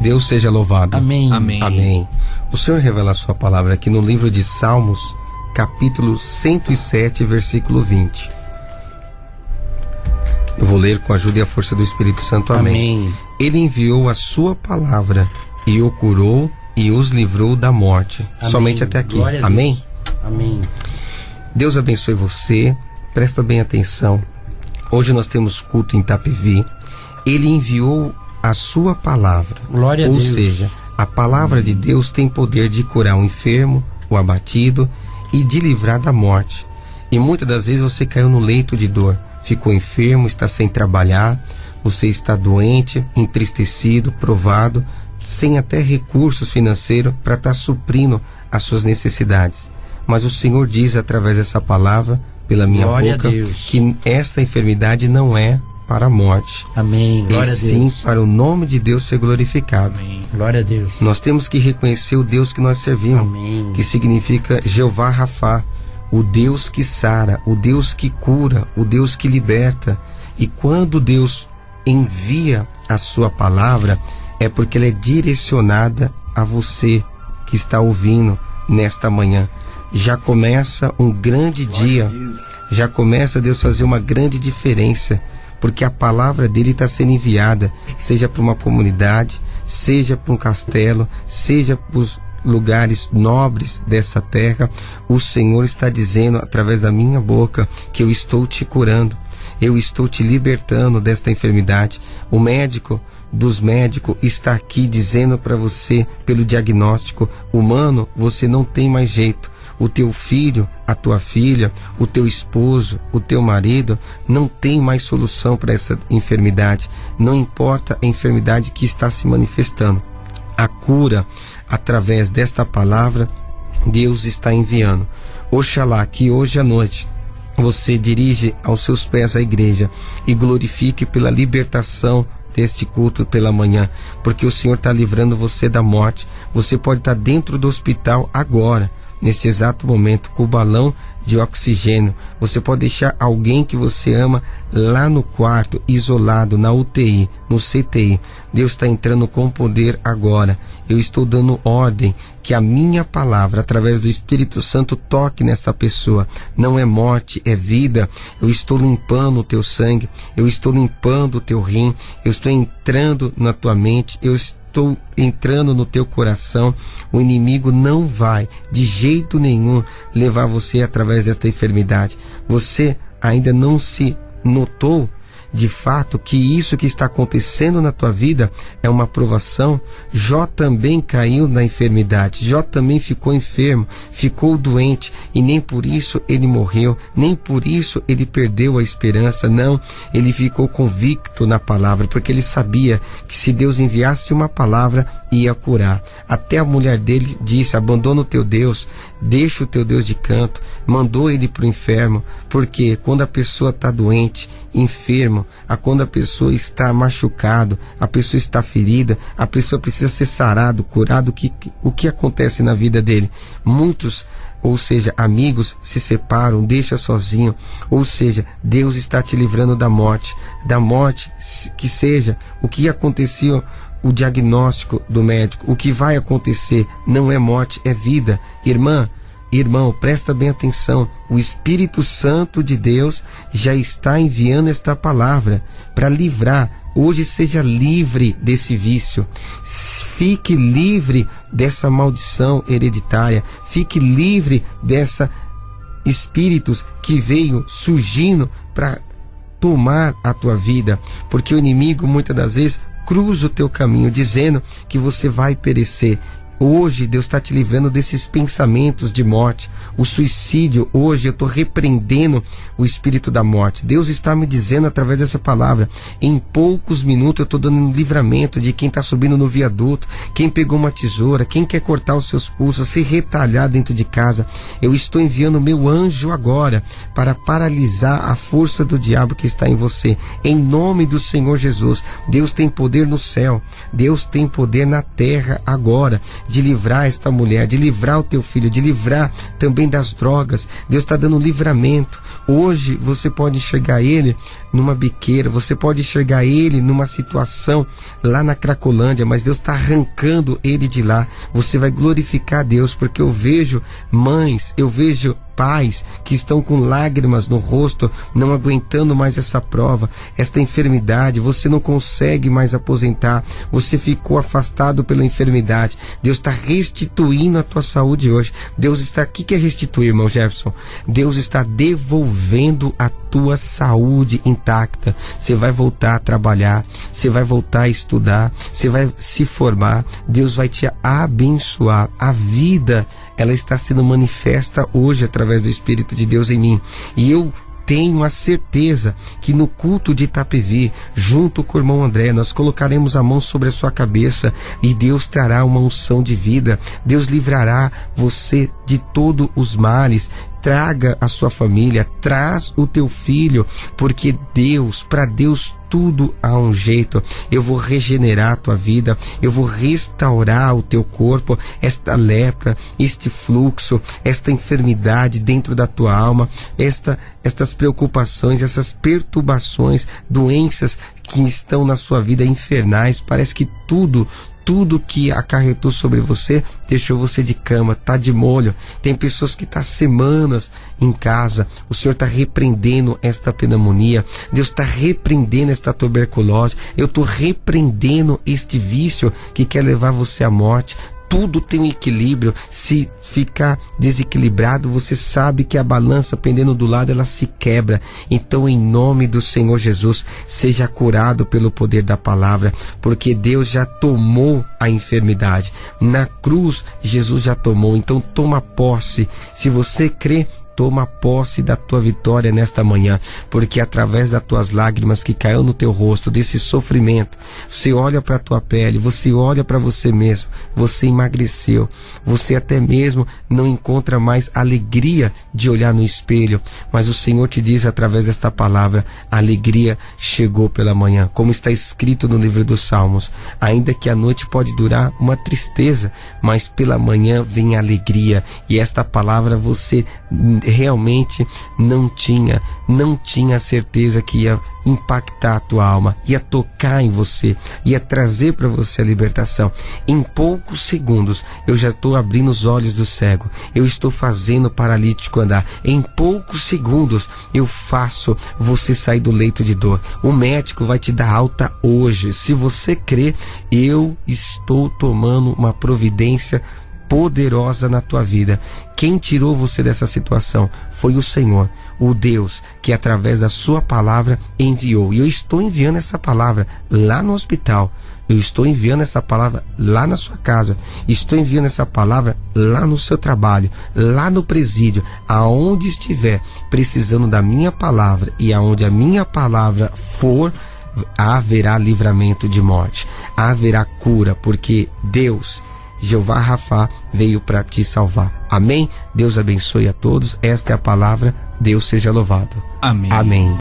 Deus seja louvado. Amém. Amém. Amém. O Senhor revela a sua palavra aqui no livro de Salmos, capítulo 107, versículo 20. Eu vou ler com a ajuda e a força do Espírito Santo. Amém. Ele enviou a sua palavra e o curou e os livrou da morte. Amém. Somente até aqui. Glória a Amém? Deus. Amém. Deus abençoe você. Presta bem atenção. Hoje nós temos culto em Itapevi. Ele enviou a sua palavra. Glória a Ou Deus. seja, a palavra de Deus tem poder de curar o enfermo, o abatido e de livrar da morte. E muitas das vezes você caiu no leito de dor, ficou enfermo, está sem trabalhar, você está doente, entristecido, provado, sem até recursos financeiros para estar suprindo as suas necessidades. Mas o Senhor diz através dessa palavra, pela minha Glória boca, a Deus, que esta enfermidade não é para a morte. Amém. Glória E a sim Deus. para o nome de Deus ser glorificado. Amém. Glória a Deus. Nós temos que reconhecer o Deus que nós servimos, Amém. que significa Jeová Rafá, o Deus que sara, o Deus que cura, o Deus que liberta. E quando Deus envia a sua palavra, é porque ela é direcionada a você que está ouvindo nesta manhã. Já começa um grande dia, já começa Deus fazer uma grande diferença, porque a palavra dele está sendo enviada, seja para uma comunidade, seja para um castelo, seja para os lugares nobres dessa terra. O Senhor está dizendo através da minha boca que eu estou te curando, eu estou te libertando desta enfermidade. O médico dos médicos está aqui dizendo para você, pelo diagnóstico humano, você não tem mais jeito. O teu filho, a tua filha, o teu esposo, o teu marido não tem mais solução para essa enfermidade. Não importa a enfermidade que está se manifestando. A cura, através desta palavra, Deus está enviando. Oxalá que hoje à noite você dirige aos seus pés a igreja e glorifique pela libertação deste culto pela manhã, porque o Senhor está livrando você da morte. Você pode estar dentro do hospital agora, neste exato momento, com o balão de oxigênio. Você pode deixar alguém que você ama lá no quarto, isolado, na UTI, no CTI. Deus está entrando com poder agora. Eu estou dando ordem que a minha palavra, através do Espírito Santo, toque nesta pessoa. Não é morte, é vida. Eu estou limpando o teu sangue, eu estou limpando o teu rim, eu estou entrando na tua mente, eu estou entrando no teu coração. O inimigo não vai de jeito nenhum levar você através desta enfermidade. Você ainda não se notou de fato que isso que está acontecendo na tua vida é uma provação? Jó também caiu na enfermidade, Jó também ficou enfermo, ficou doente, e nem por isso ele morreu, nem por isso ele perdeu a esperança. Não, ele ficou convicto na palavra, porque ele sabia que se Deus enviasse uma palavra, ia curar. Até a mulher dele disse: abandona o teu Deus, deixa o teu Deus de canto. Mandou ele para o inferno, porque quando a pessoa está doente, enfermo, quando a pessoa está machucado, a pessoa está ferida, a pessoa precisa ser sarado, curado. O que acontece na vida dele? Muitos, ou seja, amigos, se separam, deixa sozinho. Ou seja, Deus está te livrando da morte que seja o que aconteceu. O diagnóstico do médico, o que vai acontecer não é morte, é vida. Irmão, presta bem atenção. O Espírito Santo de Deus já está enviando esta palavra para livrar. Hoje seja livre desse vício. Fique livre dessa maldição hereditária. Fique livre dessa espíritos que veio surgindo para tomar a tua vida. Porque o inimigo muitas das vezes cruza o teu caminho dizendo que você vai perecer. Hoje Deus está te livrando desses pensamentos de morte, o suicídio. Hoje eu estou repreendendo o espírito da morte. Deus está me dizendo através dessa palavra: em poucos minutos eu estou dando um livramento de quem está subindo no viaduto, quem pegou uma tesoura, quem quer cortar os seus pulsos, se retalhar dentro de casa. Eu estou enviando o meu anjo agora para paralisar a força do diabo que está em você, em nome do Senhor Jesus. Deus tem poder no céu, Deus tem poder na terra agora. de livrar esta mulher, de livrar o teu filho, de livrar também das drogas. Deus está dando livramento. Hoje você pode enxergar ele numa biqueira, você pode enxergar ele numa situação lá na Cracolândia, mas Deus está arrancando ele de lá. Você vai glorificar a Deus, porque eu vejo mães, eu vejo pais que estão com lágrimas no rosto, não aguentando mais essa prova, esta enfermidade. Você não consegue mais aposentar, você ficou afastado pela enfermidade. Deus está restituindo a tua saúde hoje. Deus está aqui, que é restituir, irmão Jefferson. Deus está devolvendo a tua saúde intacta. Você vai voltar a trabalhar, você vai voltar a estudar, você vai se formar. Deus vai te abençoar. A vida, ela está sendo manifesta hoje através do Espírito de Deus em mim. E eu tenho a certeza que no culto de Itapevi, junto com o irmão André, nós colocaremos a mão sobre a sua cabeça e Deus trará uma unção de vida. Deus livrará você de todos os males. Traga a sua família, traz o teu filho, porque Deus, para Deus tudo há um jeito. Eu vou regenerar a tua vida, eu vou restaurar o teu corpo, esta lepra, este fluxo, esta enfermidade dentro da tua alma, estas preocupações, essas perturbações, doenças que estão na sua vida infernais. Parece que tudo que acarretou sobre você deixou você de cama, tá de molho. Tem pessoas que estão semanas em casa. O Senhor está repreendendo esta pneumonia. Deus está repreendendo esta tuberculose. Eu estou repreendendo este vício que quer levar você à morte. Tudo tem um equilíbrio. Se ficar desequilibrado, você sabe que a balança, pendendo do lado, ela se quebra. Então, em nome do Senhor Jesus, seja curado pelo poder da palavra, porque Deus já tomou a enfermidade. Na cruz, Jesus já tomou. Então, toma posse. Se você crê, toma posse da tua vitória nesta manhã, porque através das tuas lágrimas que caiu no teu rosto, desse sofrimento, você olha para a tua pele, você olha para você mesmo, você emagreceu, você até mesmo não encontra mais alegria de olhar no espelho, mas o Senhor te diz através desta palavra: a alegria chegou pela manhã, como está escrito no livro dos Salmos. Ainda que a noite pode durar uma tristeza, mas pela manhã vem a alegria. E esta palavra você realmente não tinha certeza que ia impactar a tua alma, ia tocar em você, ia trazer para você a libertação. Em poucos segundos eu já estou abrindo os olhos do cego, eu estou fazendo o paralítico andar. Em poucos segundos eu faço você sair do leito de dor. O médico vai te dar alta hoje. Se você crê, eu estou tomando uma providência poderosa na tua vida. Quem tirou você dessa situação foi o Senhor, o Deus que através da sua palavra enviou. E eu estou enviando essa palavra lá no hospital, eu estou enviando essa palavra lá na sua casa, estou enviando essa palavra lá no seu trabalho, lá no presídio, aonde estiver precisando da minha palavra, e aonde a minha palavra for, haverá livramento de morte, haverá cura, porque Deus, Jeová Rafá, veio para te salvar. Amém? Deus abençoe a todos. Esta é a palavra. Deus seja louvado. Amém. Amém.